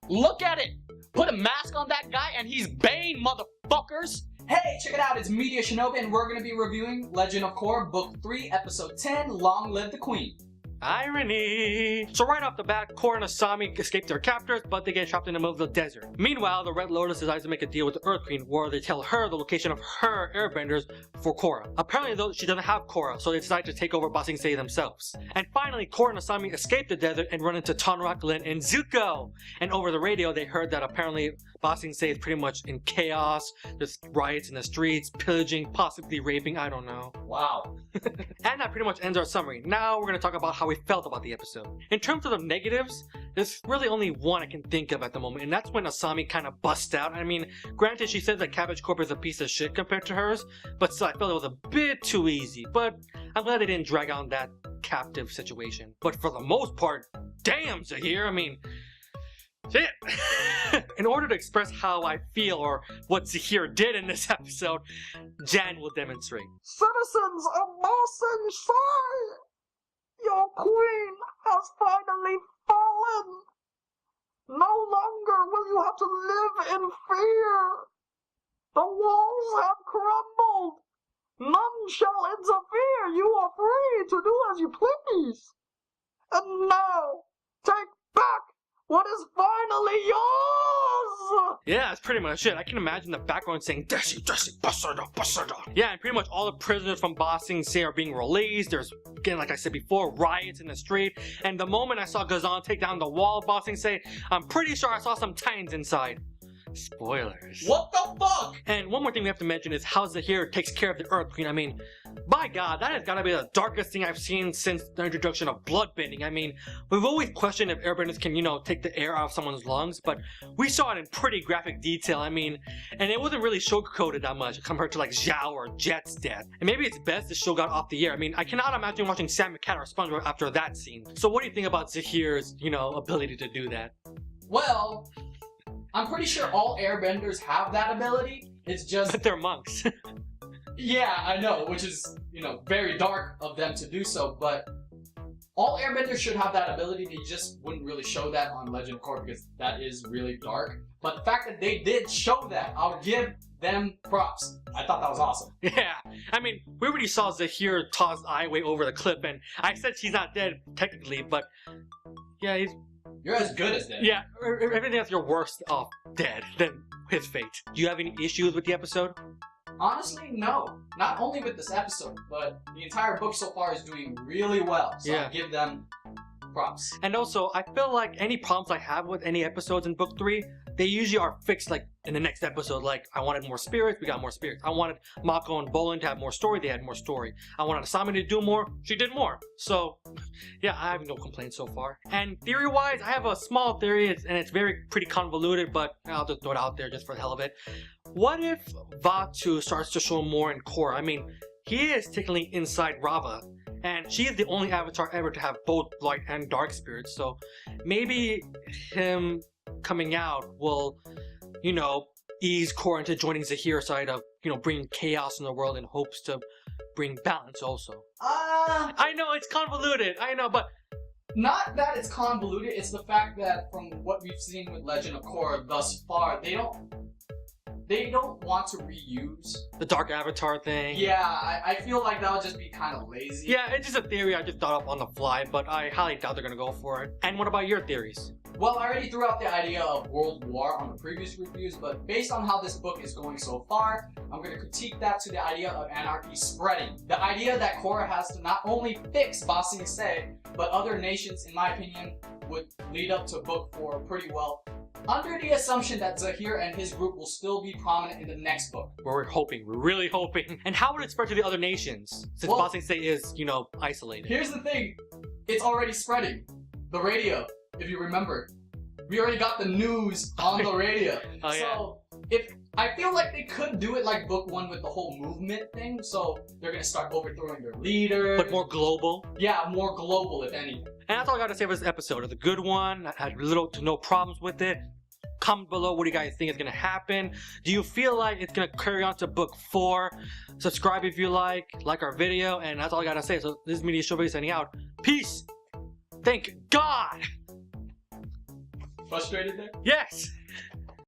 Look at it! Put a mask on that guy and he's Bane, motherfuckers! Hey, check it out, it's MediaShinobi and we're gonna be reviewing Legend of Korra, Book 3, Episode 10, Long Live the Queen. Irony! So right off the bat, Korra and Asami escape their captors, but they get trapped in the middle of the desert. Meanwhile, the Red Lotus decides to make a deal with the Earth Queen, where they tell her the location of her airbenders for Korra. Apparently though, she doesn't have Korra, so they decide to take over Ba Sing Se themselves. And finally, Korra and Asami escape the desert and run into Tonraq, Lin, and Zuko! And over the radio, they heard that apparently Ba Sing Se is pretty much in chaos. There's riots in the streets, pillaging, possibly raping, I don't know. Wow. And that pretty much ends our summary. Now we're going to talk about how we felt about the episode. In terms of the negatives, there's really only one I can think of at the moment, and that's when Asami kind of busts out. I mean, granted, she said that Cabbage Corp is a piece of shit compared to hers, but still, I felt it was a bit too easy. But I'm glad they didn't drag on that captive situation. But for the most part, damn, Zaheer, I mean, shit. In order to express how I feel or what Zaheer did in this episode, Jan will demonstrate. Citizens of Ba Sing Se! Your queen has finally fallen! No longer will you have to live in fear! The walls have crumbled! None shall interfere! You are free to do as you please! And now, take back what is finally yours! Yeah, that's pretty much it. I can imagine the background saying, Desi, Desi, Basarda, Basarda. Yeah, and pretty much all the prisoners from Ba Sing Se are being released. There's, again, like I said before, riots in the street. And the moment I saw Ghazan take down the wall of Ba Sing Se, I'm pretty sure I saw some Titans inside. Spoilers. What the fuck? And one more thing we have to mention is how Zaheer takes care of the Earth Queen. I mean, by God, that has gotta be the darkest thing I've seen since the introduction of bloodbending. I mean, we've always questioned if airbenders can, take the air out of someone's lungs, but we saw it in pretty graphic detail. I mean, and it wasn't really sugarcoated that much compared to like Zhao or Jet's death. And maybe it's best the show got off the air. I mean, I cannot imagine watching Sam McCat or SpongeBob after that scene. So what do you think about Zaheer's, ability to do that? Well, I'm pretty sure all airbenders have that ability. It's just... But they're monks. Yeah, I know, which is, very dark of them to do so, but all airbenders should have that ability. They just wouldn't really show that on Legend of Korra because that is really dark. But the fact that they did show that, I'll give them props. I thought that was awesome. Yeah, I mean, we already saw Zaheer toss Ai Wei over the cliff, and I said she's not dead, technically, but yeah, You're as good as dead. Yeah, everything else you're worse off dead than his fate. Do you have any issues with the episode? Honestly, no. Not only with this episode, but the entire book so far is doing really well. So yeah. I give them props. And also, I feel like any problems I have with any episodes in Book 3, they usually are fixed like in the next episode. Like, I wanted more spirits, we got more spirits. I wanted Mako and Bolin to have more story, they had more story. I wanted Asami to do more, she did more. So, yeah, I have no complaints so far. And theory-wise, I have a small theory, and it's pretty convoluted, but I'll just throw it out there just for the hell of it. What if Vaatu starts to show more in Korra? I mean, he is technically inside Rava, and she is the only avatar ever to have both light and dark spirits, so maybe him coming out will, ease Korra into joining Zaheer's side of, bringing chaos in the world in hopes to bring balance also. I know, it's convoluted, I know, but... Not that it's convoluted, it's the fact that from what we've seen with Legend of Korra thus far, they don't want to reuse the Dark Avatar thing. Yeah, I feel like that would just be kind of lazy. Yeah, it's just a theory I just thought up on the fly, but I highly doubt they're gonna go for it. And what about your theories? Well, I already threw out the idea of World War on the previous reviews, but based on how this book is going so far, I'm going to critique that to the idea of anarchy spreading. The idea that Korra has to not only fix Ba Sing Se, but other nations, in my opinion, would lead up to Book 4 pretty well, under the assumption that Zaheer and his group will still be prominent in the next book. We're really hoping. And how would it spread to the other nations, since Ba Sing Se is, isolated? Here's the thing, it's already spreading. The radio, if you remember. We already got the news on the radio. Oh, so, I feel like they could do it like Book 1 with the whole movement thing, so they're gonna start overthrowing their leader. But more global? Yeah, more global if anything. And that's all I gotta say for this episode. It's a good one. I had little to no problems with it. Comment below what do you guys think is gonna happen. Do you feel like it's gonna carry on to Book 4? Subscribe if you like our video, and that's all I gotta say. So this is MediaShinobi signing out. Peace! Thank God! frustrated there? Yes.